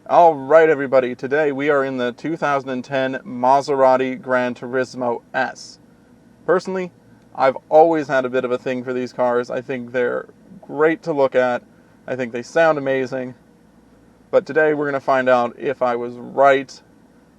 Alright everybody, today we are in the 2010 Maserati GranTurismo S. Personally, I've always had a bit of a thing for these cars. I think they're great to look at. I think they sound amazing. But today we're going to find out if I was right,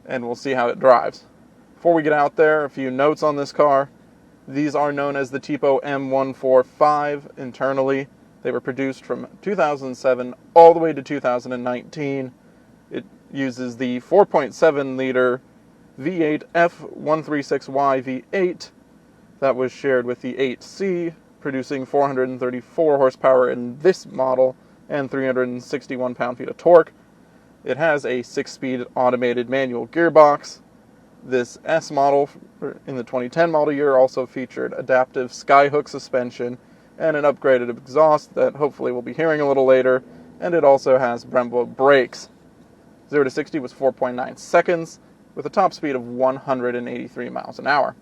and we'll see how it drives. Before we get out there, a few notes on this car. These are known as the Tipo M145 internally. They were produced from 2007 all the way to 2019. It uses the 4.7 liter V8 F136Y V8 that was shared with the 8C, producing 434 horsepower in this model and 361 pound-feet of torque. It has a 6-speed automated manual gearbox. This S model in the 2010 model year also featured adaptive skyhook suspension and an upgraded exhaust that hopefully we'll be hearing a little later, and it also has Brembo brakes. 0 to 60 was 4.9 seconds with a top speed of 183 miles an hour.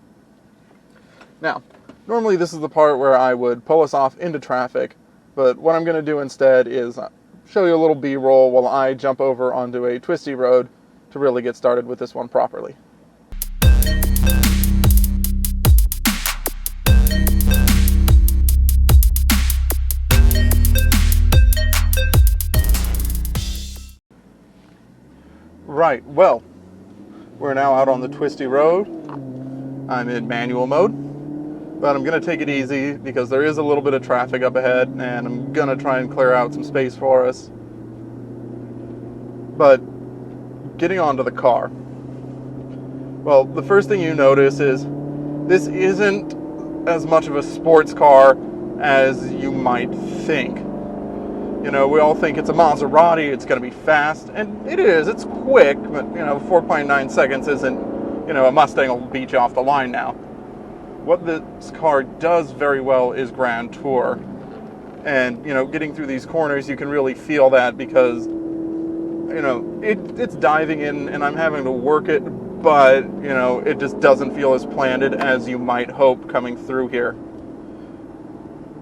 Now, normally this is the part where I would pull us off into traffic, but what I'm going to do instead is show you a little B-roll while I jump over onto a twisty road to really get started with this one properly. Right, well, we're now out on the twisty road. I'm in manual mode, but I'm going to take it easy because there is a little bit of traffic up ahead, and I'm going to try and clear out some space for us. But getting onto the car, well, the first thing you notice is this isn't as much of a sports car as you might think. You know, we all think it's a Maserati, it's going to be fast, and it is, it's quick, but, 4.9 seconds isn't, a Mustang will beat you off the line now. What this car does very well is Grand Tour. And, getting through these corners, you can really feel that because, it's diving in, and I'm having to work it, but, it just doesn't feel as planted as you might hope coming through here.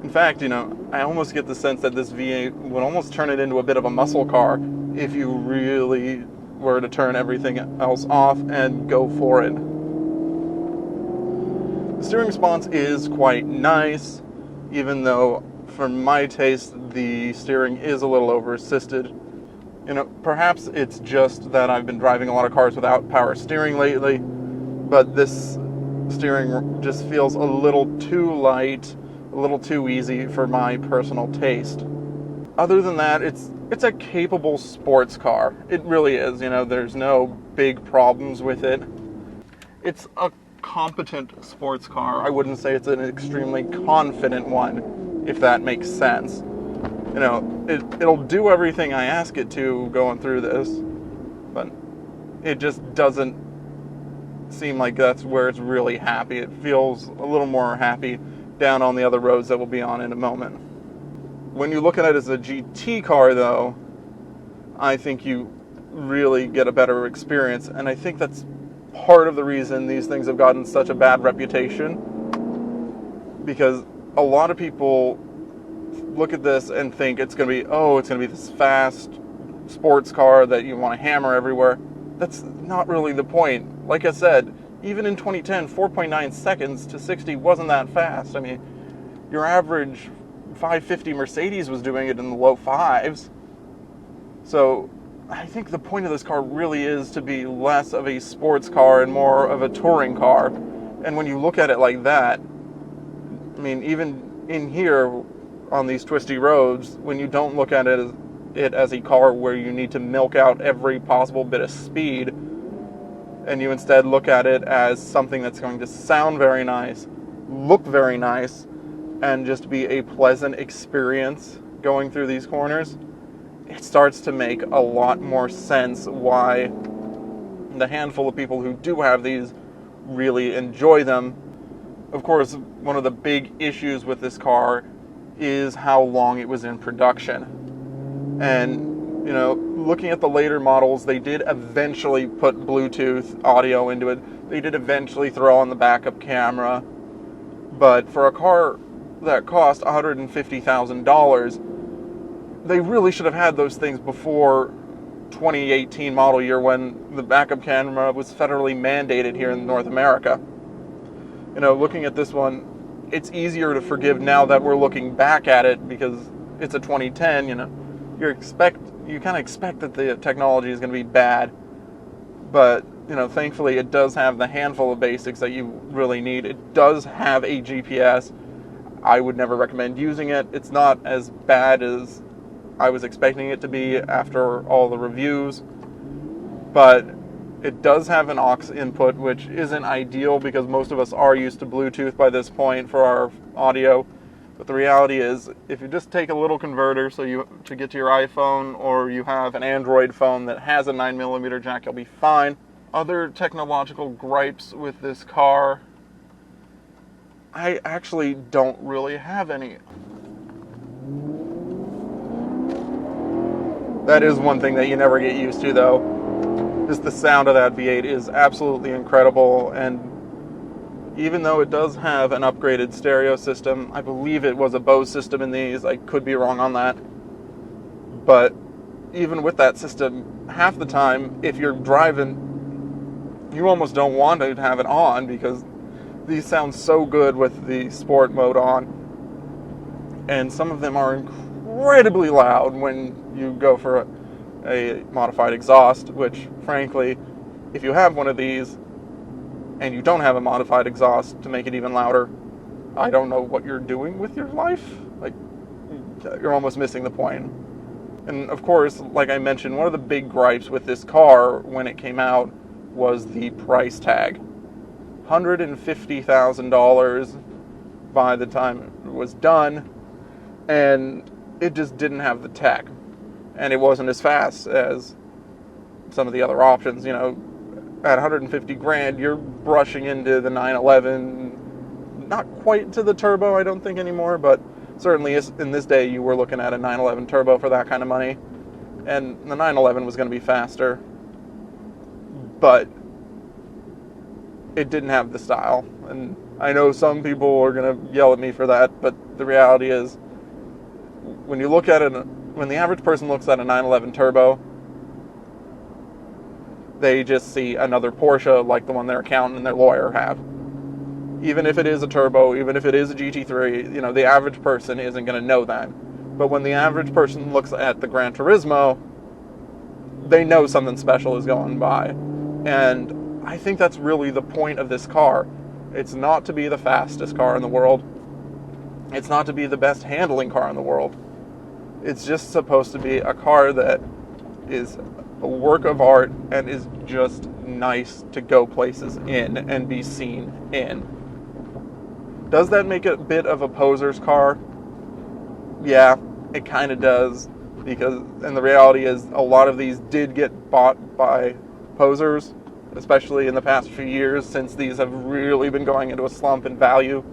In fact, I almost get the sense that this V8 would almost turn it into a bit of a muscle car if you really were to turn everything else off and go for it. The steering response is quite nice, even though, for my taste, the steering is a little over-assisted. Perhaps it's just that I've been driving a lot of cars without power steering lately, but this steering just feels a little too light, a little too easy for my personal taste. Other than that, it's a capable sports car. It really is. There's no big problems with it. It's a competent sports car. I wouldn't say it's an extremely confident one, if that makes sense. It'll do everything I ask it to going through this, but it just doesn't seem like that's where it's really happy. It feels a little more happy down on the other roads that we'll be on in a moment. When you look at it as a GT car, though, I think you really get a better experience, and I think that's part of the reason these things have gotten such a bad reputation, because a lot of people look at this and think it's going to be this fast sports car that you want to hammer everywhere. That's not really the point. Like I said, even in 2010, 4.9 seconds to 60 wasn't that fast. I mean, your average 550 Mercedes was doing it in the low fives. So I think the point of this car really is to be less of a sports car and more of a touring car. And when you look at it like that, I mean, even in here on these twisty roads, when you don't look at it as a car where you need to milk out every possible bit of speed, and you instead look at it as something that's going to sound very nice, look very nice, and just be a pleasant experience going through these corners, it starts to make a lot more sense why the handful of people who do have these really enjoy them. Of course, one of the big issues with this car is how long it was in production. And looking at the later models, they did eventually put Bluetooth audio into it. They did eventually throw on the backup camera. But for a car that cost $150,000, they really should have had those things before 2018 model year when the backup camera was federally mandated here in North America. Looking at this one, it's easier to forgive now that we're looking back at it because it's a 2010. You kind of expect that the technology is going to be bad, but thankfully it does have the handful of basics that you really need. It does have a GPS. I would never recommend using it. It's not as bad as I was expecting it to be after all the reviews, but it does have an aux input, which isn't ideal because most of us are used to Bluetooth by this point for our audio. But the reality is, if you just take a little converter to get to your iPhone, or you have an Android phone that has a 9mm jack, you'll be fine. Other technological gripes with this car, I actually don't really have any. That is one thing that you never get used to, though. Just the sound of that V8 is absolutely incredible, and even though it does have an upgraded stereo system, I believe it was a Bose system in these, I could be wrong on that, but even with that system, half the time, if you're driving, you almost don't want to have it on because these sound so good with the sport mode on, and some of them are incredibly loud when you go for a modified exhaust, which frankly, if you have one of these and you don't have a modified exhaust to make it even louder, I don't know what you're doing with your life. Like, you're almost missing the point. And of course, like I mentioned, one of the big gripes with this car when it came out was the price tag. $150,000 by the time it was done, and it just didn't have the tech, and it wasn't as fast as some of the other options. At 150 grand, you're brushing into the 911, not quite to the turbo, I don't think anymore, but certainly in this day you were looking at a 911 turbo for that kind of money, and the 911 was going to be faster, but it didn't have the style. And I know some people are going to yell at me for that, but the reality is, when you look at it, when the average person looks at a 911 turbo, they just see another Porsche like the one their accountant and their lawyer have. Even if it is a turbo, even if it is a GT3, the average person isn't going to know that. But when the average person looks at the GranTurismo, they know something special is going by. And I think that's really the point of this car. It's not to be the fastest car in the world. It's not to be the best handling car in the world. It's just supposed to be a car that is a work of art and is just nice to go places in and be seen in. Does that make it a bit of a poser's car? Yeah, it kind of does, and the reality is a lot of these did get bought by posers, especially in the past few years, since these have really been going into a slump in value.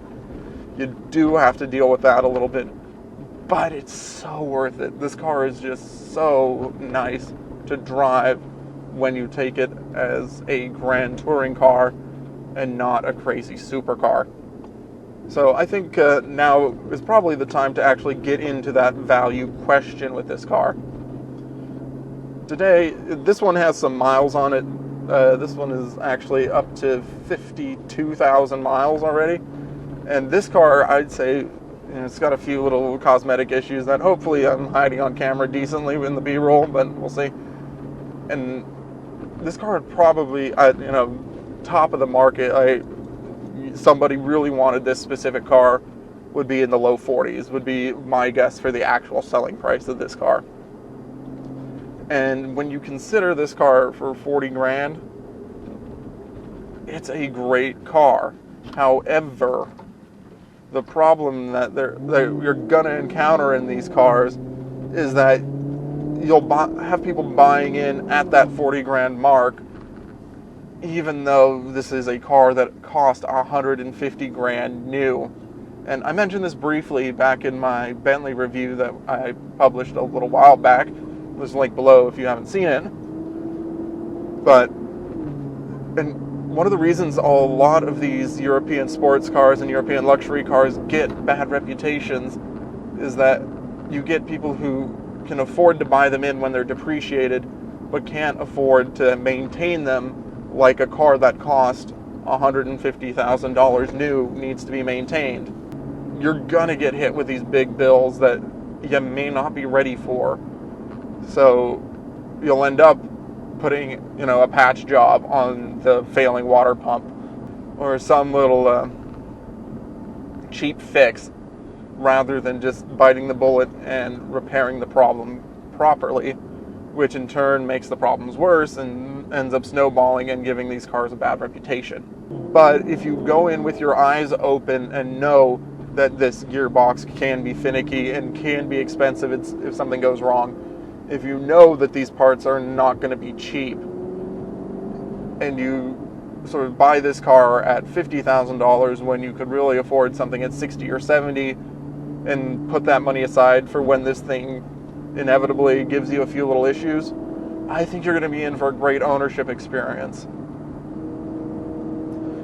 You do have to deal with that a little bit, but it's so worth it. This car is just so nice to drive when you take it as a grand touring car and not a crazy supercar. So I think now is probably the time to actually get into that value question with this car. Today, this one has some miles on it. This one is actually up to 52,000 miles already. And this car, I'd say, it's got a few little cosmetic issues that hopefully I'm hiding on camera decently in the B-roll, but we'll see. And this car would probably, top of the market, somebody really wanted this specific car, would be in the low 40s, would be my guess for the actual selling price of this car. And when you consider this car for 40 grand, it's a great car. However, the problem that you're gonna encounter in these cars is that you'll have people buying in at that 40 grand mark, even though this is a car that cost 150 grand new. And I mentioned this briefly back in my Bentley review that I published a little while back. There's a link below if you haven't seen it. And one of the reasons a lot of these European sports cars and European luxury cars get bad reputations is that you get people who can afford to buy them in when they're depreciated, but can't afford to maintain them like a car that cost $150,000 new needs to be maintained. You're gonna get hit with these big bills that you may not be ready for. So you'll end up putting, a patch job on the failing water pump, or some little cheap fix, rather than just biting the bullet and repairing the problem properly, which in turn makes the problems worse and ends up snowballing and giving these cars a bad reputation. But if you go in with your eyes open and know that this gearbox can be finicky and can be expensive if something goes wrong, if you know that these parts are not going to be cheap, and you sort of buy this car at $50,000 when you could really afford something at 60 or 70, and put that money aside for when this thing inevitably gives you a few little issues, I think you're going to be in for a great ownership experience.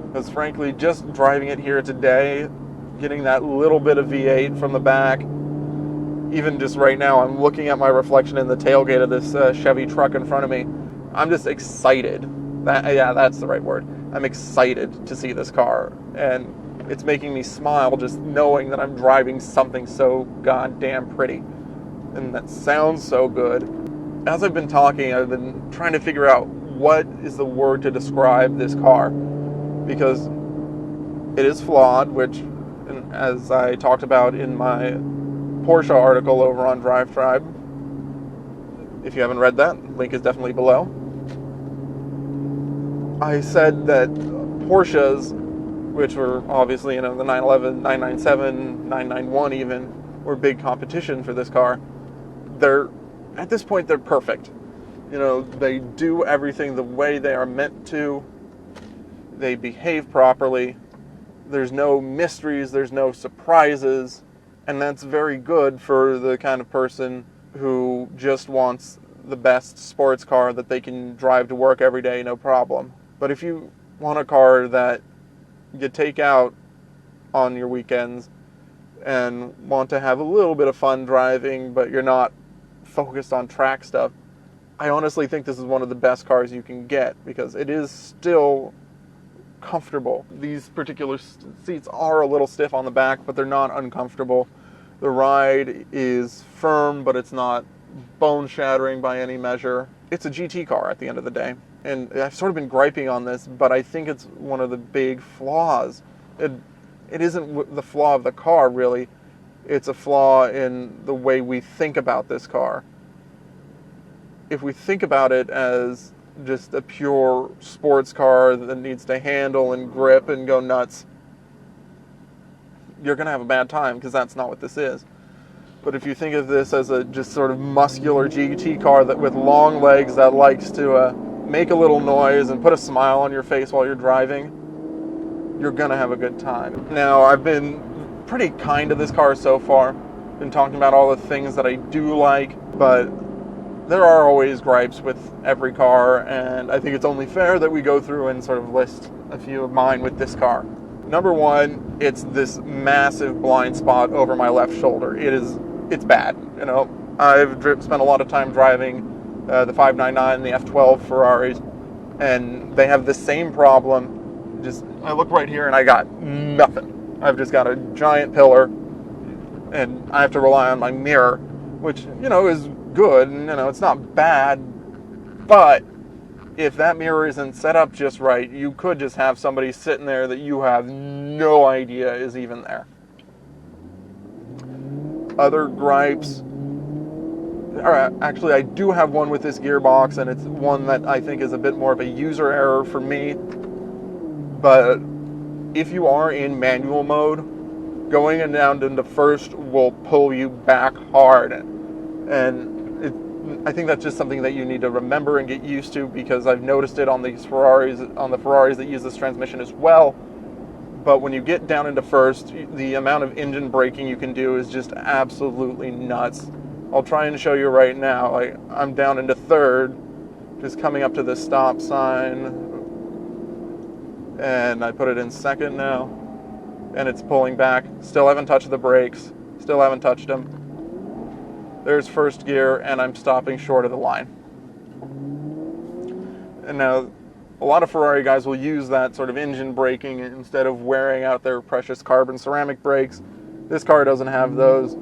Because frankly, just driving it here today, getting that little bit of V8 from the back, even just right now, I'm looking at my reflection in the tailgate of this Chevy truck in front of me. I'm just excited. That's the right word. I'm excited to see this car, and it's making me smile just knowing that I'm driving something so goddamn pretty. And that sounds so good. As I've been talking, I've been trying to figure out what is the word to describe this car, because it is flawed, which, as I talked about in my Porsche article over on Drive Tribe, if you haven't read that, link is definitely below. I said that Porsches, which were obviously, the 911, 997, 991 even, were big competition for this car. At this point, they're perfect. They do everything the way they are meant to. They behave properly. There's no mysteries, there's no surprises. And that's very good for the kind of person who just wants the best sports car that they can drive to work every day, no problem. But if you want a car that you take out on your weekends and want to have a little bit of fun driving, but you're not focused on track stuff, I honestly think this is one of the best cars you can get, because it is still comfortable. These particular seats are a little stiff on the back, but they're not uncomfortable. The ride is firm, but it's not bone-shattering by any measure. It's a GT car at the end of the day. And I've sort of been griping on this, but I think it's one of the big flaws. It isn't the flaw of the car, really. It's a flaw in the way we think about this car. If we think about it as just a pure sports car that needs to handle and grip and go nuts, you're going to have a bad time, because that's not what this is. But if you think of this as a just sort of muscular GT car that with long legs that likes to make a little noise and put a smile on your face while you're driving, you're going to have a good time. Now, I've been pretty kind to this car so far. Been talking about all the things that I do like, but there are always gripes with every car, and I think it's only fair that we go through and sort of list a few of mine with this car. Number one, it's this massive blind spot over my left shoulder. It's bad. I've spent a lot of time driving the 599 and the F12 Ferraris, and they have the same problem. I look right here and I got nothing. I've just got a giant pillar, and I have to rely on my mirror, which, is good, and, it's not bad, but if that mirror isn't set up just right, you could just have somebody sitting there that you have no idea is even there. Other gripes, actually I do have one with this gearbox, and it's one that I think is a bit more of a user error for me, but if you are in manual mode, going down into first will pull you back hard, and I think that's just something that you need to remember and get used to, because I've noticed it on the Ferraris that use this transmission as well. But when you get down into first, the amount of engine braking you can do is just absolutely nuts. I'll try and show you right now. I'm down into third, just coming up to the stop sign, and I put it in second now, and it's pulling back. Still haven't touched the brakes, still haven't touched them. There's first gear, and I'm stopping short of the line. And now, a lot of Ferrari guys will use that sort of engine braking instead of wearing out their precious carbon ceramic brakes. This car doesn't have those.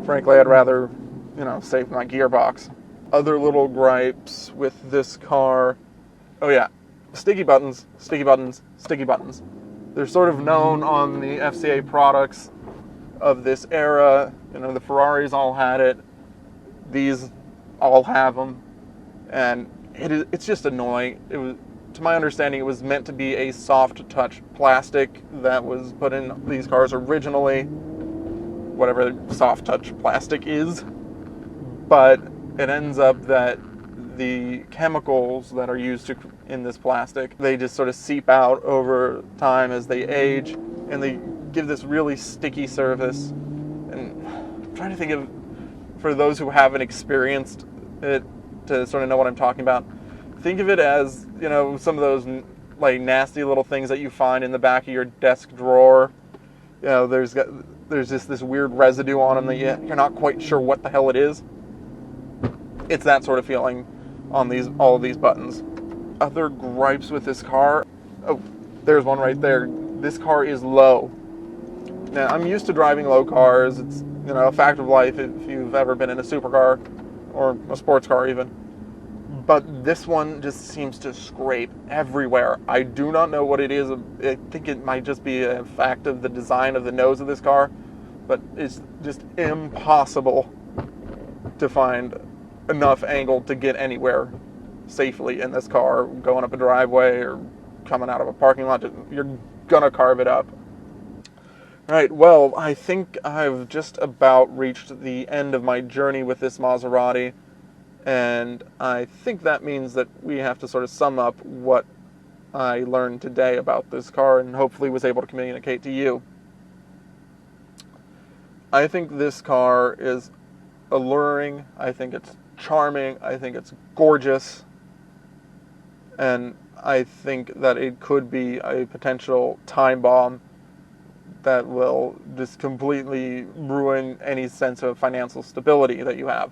Frankly, I'd rather, save my gearbox. Other little gripes with this car. Oh yeah, sticky buttons, sticky buttons, sticky buttons. They're sort of known on the FCA products of this era. The Ferraris all had it. These all have them. And it's just annoying. To my understanding, it was meant to be a soft touch plastic that was put in these cars originally, whatever soft touch plastic is. But it ends up that the chemicals that are used in this plastic, they just sort of seep out over time as they age, and they give this really sticky surface. And I'm trying to think of, for those who haven't experienced it, to sort of know what I'm talking about, think of it as, some of those like nasty little things that you find in the back of your desk drawer. There's just this weird residue on them that you're not quite sure what the hell it is. It's that sort of feeling on all of these buttons. Other gripes with this car. Oh, there's one right there. This car is low. Now, I'm used to driving low cars. It's, a fact of life if you've ever been in a supercar or a sports car even. But this one just seems to scrape everywhere. I do not know what it is. I think it might just be a fact of the design of the nose of this car, but it's just impossible to find enough angle to get anywhere safely in this car, going up a driveway or coming out of a parking lot. You're gonna carve it up. Right, well, I think I've just about reached the end of my journey with this Maserati. And I think that means that we have to sort of sum up what I learned today about this car and hopefully was able to communicate to you. I think this car is alluring. I think it's charming. I think it's gorgeous. And I think that it could be a potential time bomb that will just completely ruin any sense of financial stability that you have.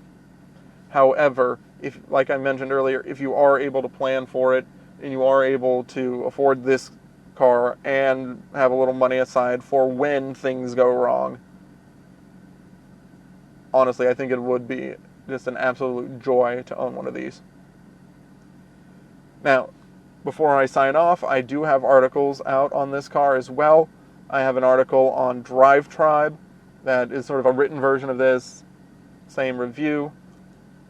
However, like I mentioned earlier, if you are able to plan for it and you are able to afford this car and have a little money aside for when things go wrong, honestly, I think it would be just an absolute joy to own one of these. Now, before I sign off, I do have articles out on this car as well. I have an article on Drive Tribe that is sort of a written version of this, same review.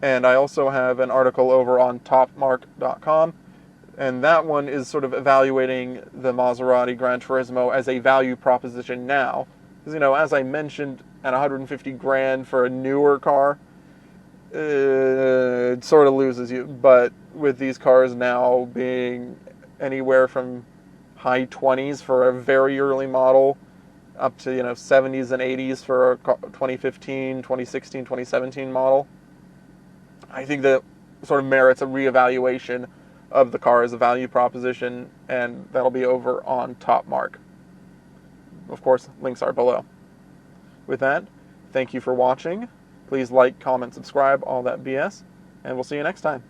And I also have an article over on topmark.com, and that one is sort of evaluating the Maserati GranTurismo as a value proposition now. Because, as I mentioned, at $150,000 for a newer car, it sort of loses you. But with these cars now being anywhere from high 20s for a very early model, up to 70s and 80s for a 2015, 2016, 2017 model, I think that sort of merits a reevaluation of the car as a value proposition, and that'll be over on Top Mark. Of course, links are below. With that, thank you for watching. Please like, comment, subscribe, all that BS, and we'll see you next time.